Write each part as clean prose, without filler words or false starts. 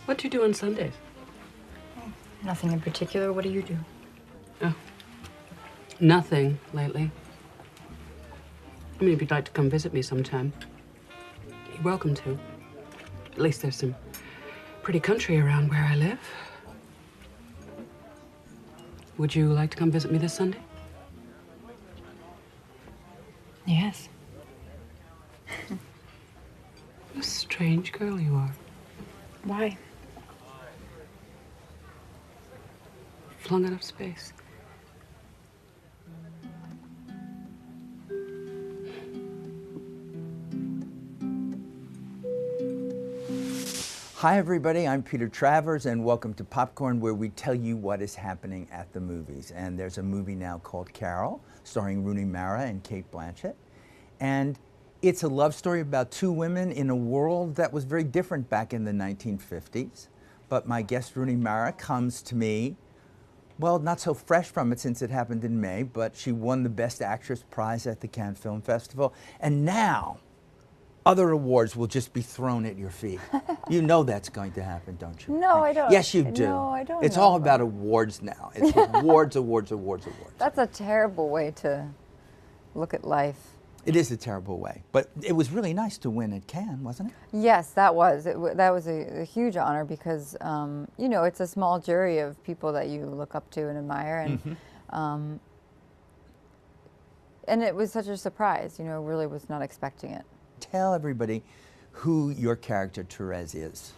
What do you do on Sundays? Nothing in particular. What do you do? Oh, nothing lately. I mean, if you'd like to come visit me sometime, you're welcome to. At least there's some pretty country around where I live. Would you like to come visit me this Sunday? Yes. What a strange girl you are. Why? Flung out of space. Hi everybody, I'm Peter Travers and welcome to Popcorn, where we tell you what is happening at the movies. And there's a movie now called Carol, starring Rooney Mara and Cate Blachett. And it's a love story about two women in a world that was very different back in the 1950s. But my guest Rooney Mara comes to me, well, not so fresh from it since it happened in May, but she won the Best Actress prize at the Cannes Film Festival. And now, other awards will just be thrown at your feet. You know that's going to happen, don't you? No, I don't. Yes, you do. No, I don't. It's know all about awards now. It's awards, awards, awards, awards. That's a terrible way to look at life. It is a terrible way, but it was really nice to win at Cannes, wasn't it? Yes, that was. That was a huge honor because, you know, it's a small jury of people that you look up to and admire, and and it was such a surprise. You know, really was not expecting it. Tell everybody who your character Therese is.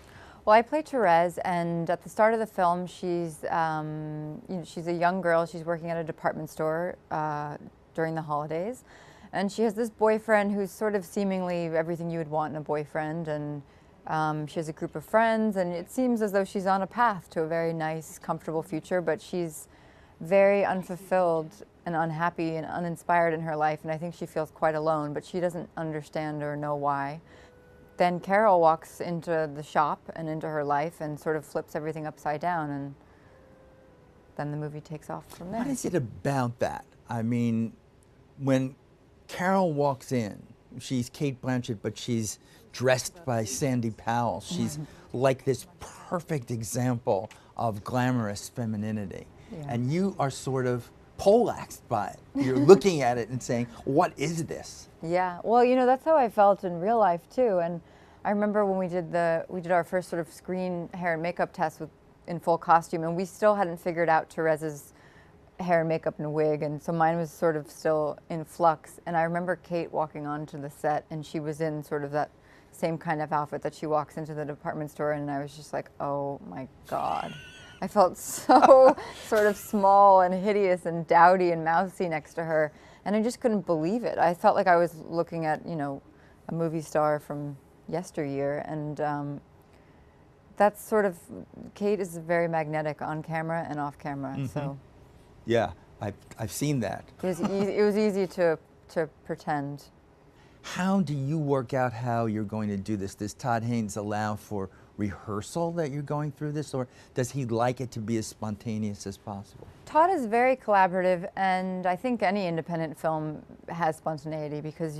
Well, I play Therese, and at the start of the film, she's you know, she's a young girl. She's working at a department store during the holidays, and she has this boyfriend who's sort of seemingly everything you would want in a boyfriend, and she has a group of friends, and it seems as though she's on a path to a very nice, comfortable future, but she's very unfulfilled and unhappy and uninspired in her life, and I think she feels quite alone, but she doesn't understand or know why. Then Carol walks into the shop and into her life and sort of flips everything upside down, and then the movie takes off from there. What is it about that? I mean, when Carol walks in, she's Cate Blachett, but she's dressed by Sandy Powell. She's like this perfect example of glamorous femininity. Yeah. And you are sort of poleaxed by it. You're looking at it and saying, what is this? Yeah, well, you know, that's how I felt in real life too. And I remember when we did our first sort of screen hair and makeup test in full costume, and we still hadn't figured out Therese's hair and makeup and wig, and so mine was sort of still in flux. And I remember Cate walking onto the set, and she was in sort of that same kind of outfit that she walks into the department store, and I was just like, oh my God. I felt so sort of small and hideous and dowdy and mousy next to her, and I just couldn't believe it. I felt like I was looking at, you know, a movie star from yesteryear, and that's sort of, Cate is very magnetic on camera and off camera, so. Yeah, I've seen that. It was easy to pretend. How do you work out how you're going to do this? Does Todd Haynes allow for rehearsal that you're going through this, or does he like it to be as spontaneous as possible? Todd is very collaborative, and I think any independent film has spontaneity because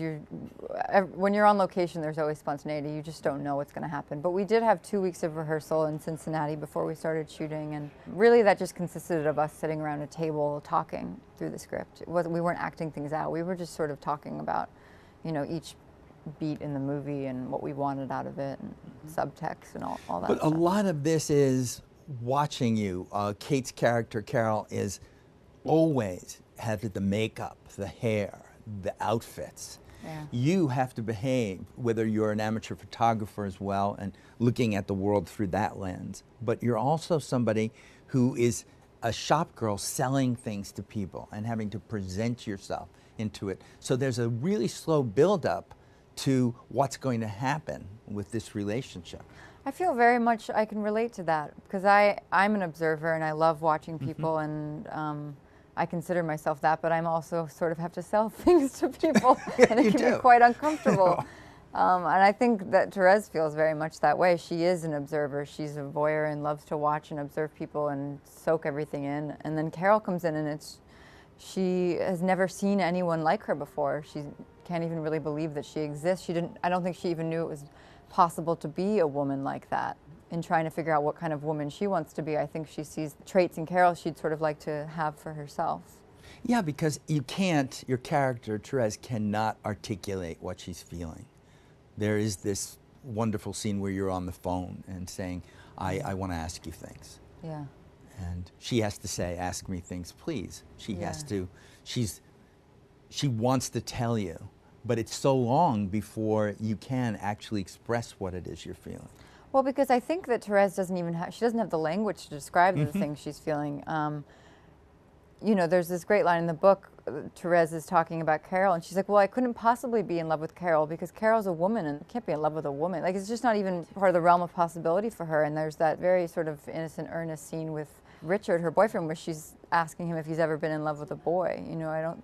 when you're on location, there's always spontaneity. You just don't know what's going to happen. But we did have 2 weeks of rehearsal in Cincinnati before we started shooting, and really that just consisted of us sitting around a table talking through the script. We weren't acting things out. We were just sort of talking about, you know, each beat in the movie and what we wanted out of it, and subtext and all that But stuff. a lot of this is watching you. Cate's character, Carol, is always has the makeup, the hair, the outfits. Yeah. You have to behave, whether you're an amateur photographer as well and looking at the world through that lens, but you're also somebody who is a shop girl selling things to people and having to present yourself into it. So there's a really slow build-up to what's going to happen with this relationship. I feel very much I can relate to that because I'm an observer and I love watching people, and I consider myself that, but I'm also sort of have to sell things to people and it can be quite uncomfortable. And I think that Therese feels very much that way. She is an observer. She's a voyeur and loves to watch and observe people and soak everything in. And then Carol comes in and she has never seen anyone like her before. She can't even really believe that she exists. I don't think she even knew it was possible to be a woman like that. in trying to figure out what kind of woman she wants to be. I think she sees traits in Carol she'd sort of like to have for herself. Yeah, because you can't, your character, Therese, cannot articulate what she's feeling. There is this wonderful scene where you're on the phone and saying, I want to ask you things. Yeah. And she has to say, ask me things, please. She Yeah. has to, she wants to tell you, but it's so long before you can actually express what it is you're feeling. Well, because I think that Therese doesn't even have, she doesn't have the language to describe the things she's feeling. You know, there's this great line in the book, Therese is talking about Carol, and she's like, well, I couldn't possibly be in love with Carol because Carol's a woman and can't be in love with a woman. Like, it's just not even part of the realm of possibility for her. And there's that very sort of innocent, earnest scene with Richard, her boyfriend, where she's asking him if he's ever been in love with a boy. You know,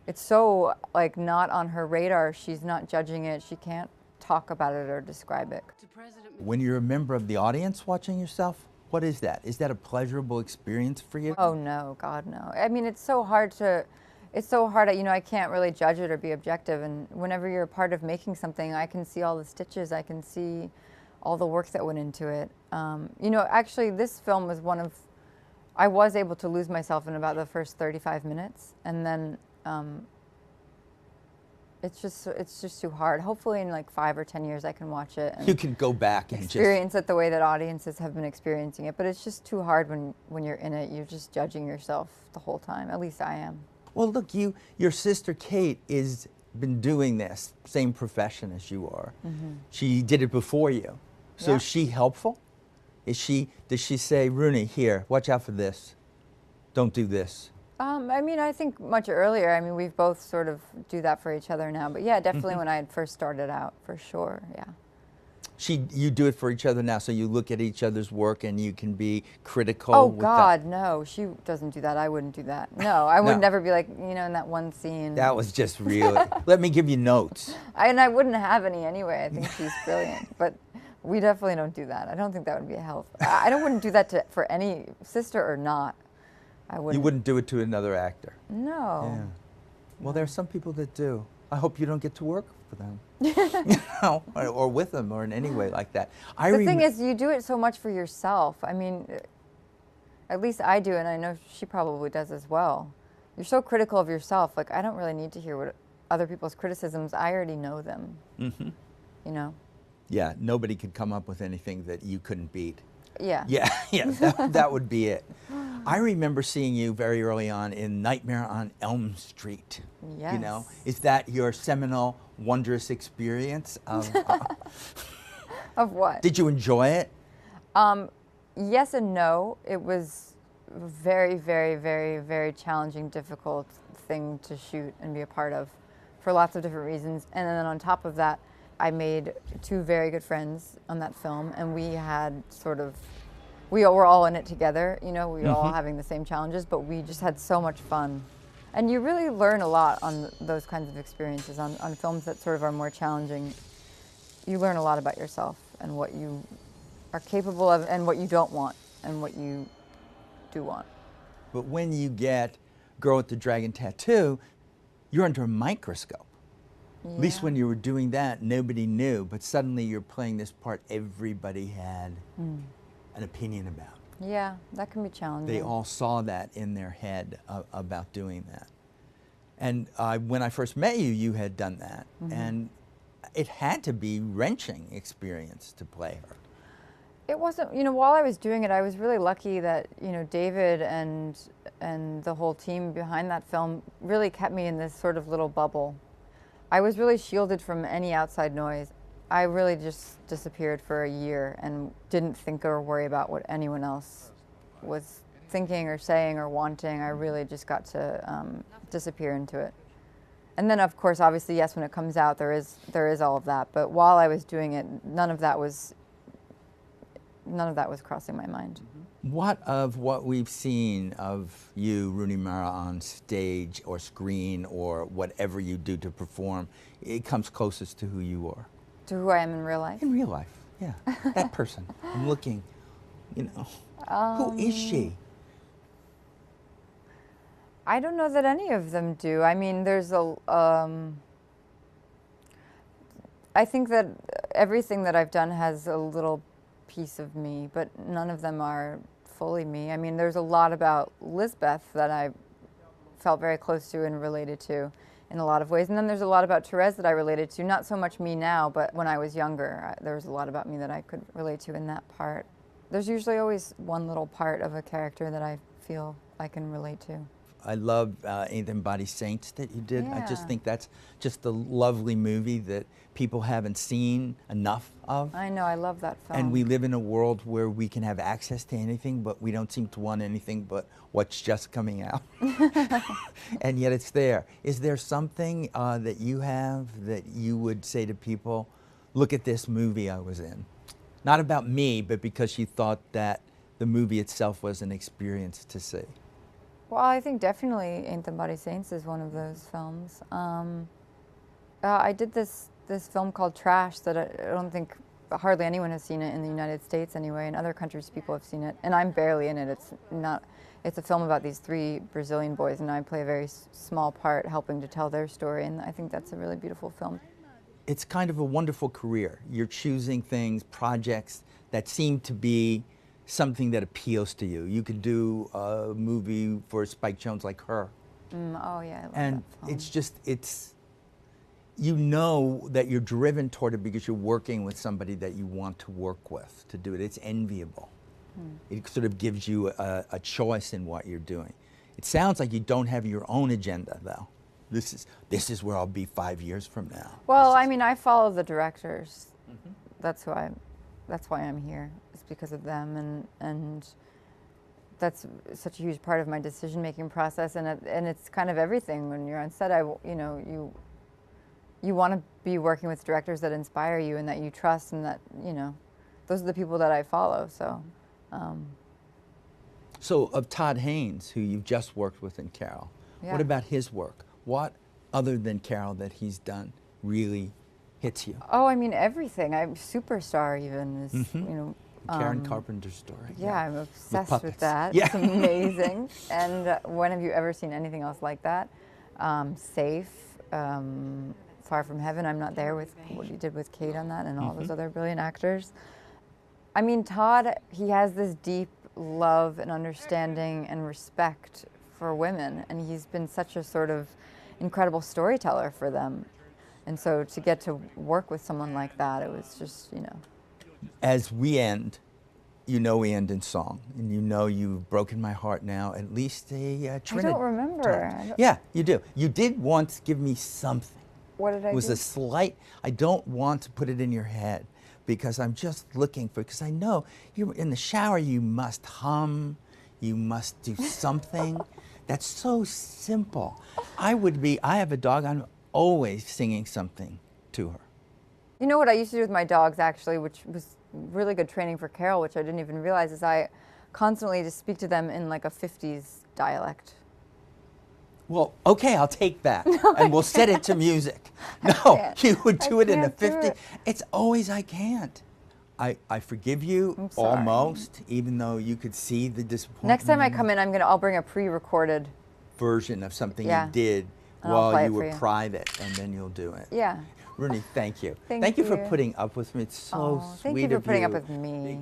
it's so, like, not on her radar. She's not judging it. She can't talk about it or describe it. When you're a member of the audience watching yourself, what is that? Is that a pleasurable experience for you? Oh, no, God, no. I mean, it's so hard, you know, I can't really judge it or be objective. And whenever you're a part of making something, I can see all the stitches. I can see all the work that went into it. You know, actually, this film was I was able to lose myself in about the first 35 minutes. And then it's just too hard. Hopefully in like 5 or 10 years I can watch it and you can go back and experience it the way that audiences have been experiencing it. But it's just too hard when you're in it. You're just judging yourself the whole time. At least I am. Well, look, your sister Cate is been doing this same profession as you are. Mm-hmm. She did it before you. So Yeah. Is she helpful? Does she say, Rooney, here, watch out for this. Don't do this. I mean, I think much earlier. I mean, we've both sort of do that for each other now. But yeah, definitely when I had first started out, for sure, yeah. You do it for each other now, so you look at each other's work and you can be critical. Oh, with God, no. She doesn't do that. I wouldn't do that. No, I would No. never be like, you know, in that one scene. That was just really, let me give you notes. And I wouldn't have any anyway. I think she's brilliant. But we definitely don't do that. I don't think that would be a help. I wouldn't do that for any sister or not. I wouldn't. You wouldn't do it to another actor? No. Yeah. Well, there are some people that do. I hope you don't get to work for them. You know, or with them, or in any way like that. The thing is, you do it so much for yourself. I mean, at least I do, and I know she probably does as well. You're so critical of yourself. Like, I don't really need to hear what other people's criticisms. I already know them. Mm-hmm. You know? Yeah, nobody could come up with anything that you couldn't beat. Yeah. Yeah, that would be it. I remember seeing you very early on in Nightmare on Elm Street. Yes. You know, is that your seminal, wondrous experience of? Of what? Did you enjoy it? Yes and no. It was a very, very, very, very challenging, difficult thing to shoot and be a part of for lots of different reasons. And then on top of that, I made 2 very good friends on that film, and we had we were all in it together, you know, we were all having the same challenges, but we just had so much fun. And you really learn a lot on those kinds of experiences, on films that sort of are more challenging. You learn a lot about yourself and what you are capable of and what you don't want and what you do want. But when you get Girl with the Dragon Tattoo, you're under a microscope. Yeah. At least when you were doing that, nobody knew, but suddenly you're playing this part everybody had an opinion about. Yeah, that can be challenging. They all saw that in their head about doing that. And when I first met you, you had done that. And it had to be wrenching experience to play her. It wasn't, you know, while I was doing it, I was really lucky that, you know, David and the whole team behind that film really kept me in this sort of little bubble. I was really shielded from any outside noise. I really just disappeared for a year and didn't think or worry about what anyone else was thinking or saying or wanting. I really just got to disappear into it. And then, of course, obviously, yes, when it comes out, there is all of that. But while I was doing it, none of that was crossing my mind. What of what we've seen of you, Rooney Mara, on stage or screen or whatever you do to perform, it comes closest to who you are? To who I am in real life? In real life, yeah. That person. I'm looking, you know, who is she? I don't know that any of them do. I mean, there's I think that everything that I've done has a little piece of me, but none of them are fully me. I mean, there's a lot about Lisbeth that I felt very close to and related to in a lot of ways. And then there's a lot about Therese that I related to, not so much me now, but when I was younger, there was a lot about me that I could relate to in that part. There's usually always one little part of a character that I feel I can relate to. I love Anything Body Saints that you did. I just Yeah. think that's just a lovely movie that people haven't seen enough of. I know, I love that film. And we live in a world where we can have access to anything, but we don't seem to want anything but what's just coming out. And yet it's there. Is there something that you have that you would say to people, look at this movie I was in? Not about me, but because you thought that the movie itself was an experience to see. Well, I think definitely Ain't Them Body Saints is one of those films. I did this film called Trash that I don't think hardly anyone has seen it in the United States anyway. In other countries, people have seen it, and I'm barely in it. It's a film about these 3 Brazilian boys, and I play a very small part helping to tell their story, and I think that's a really beautiful film. It's kind of a wonderful career. You're choosing things, projects that seem to be something that appeals to you. You could do a movie for Spike Jonze like Her. Oh yeah, I love And that film. it's just, you know that you're driven toward it because you're working with somebody that you want to work with to do it. It's enviable. It sort of gives you a choice in what you're doing. It sounds like you don't have your own agenda though. This is where I'll be 5 years from now. Well, I mean, I follow the directors. That's why I'm here. It's because of them, and that's such a huge part of my decision-making process. And it's kind of everything when you're on set. You want to be working with directors that inspire you and that you trust, and that those are the people that I follow. So. So of Todd Haynes, who you've just worked with in Carol, what about his work? What other than Carol that he's done really hits you? Oh, I mean everything. Superstar even is Karen Carpenter's story. Yeah, I'm obsessed with puppets. that. Yeah. It's amazing. And when have you ever seen anything else like that? Safe, Far From Heaven. I'm not there with what he did with Cate on that, and all those other brilliant actors. I mean, Todd, he has this deep love and understanding and respect for women, and he's been such a sort of incredible storyteller for them. And so to get to work with someone like that, it was just, As we end, we end in song, and you've broken my heart now, at least a Trinidad. I don't remember. Yeah, you do. You did once give me something. What did I do? It was a slight, I don't want to put it in your head, because I'm just looking for, because I know you're in the shower, you must hum, you must do something. That's so simple. I have a dog, I'm always singing something to her. You know what I used to do with my dogs, actually, which was really good training for Carol, which I didn't even realize, is I constantly just speak to them in like a 50s dialect. Well, okay, I'll take that, and we'll set it to music. No, you would do it in the 50s. It's always, I can't. I forgive you almost, even though you could see the disappointment. Next time I come in, I'll bring a pre-recorded version of something you did and while you were private, and then you'll do it. Yeah. Rooney, thank you. Thank you you for putting up with me. It's so sweet of you. Thank you for putting up with me.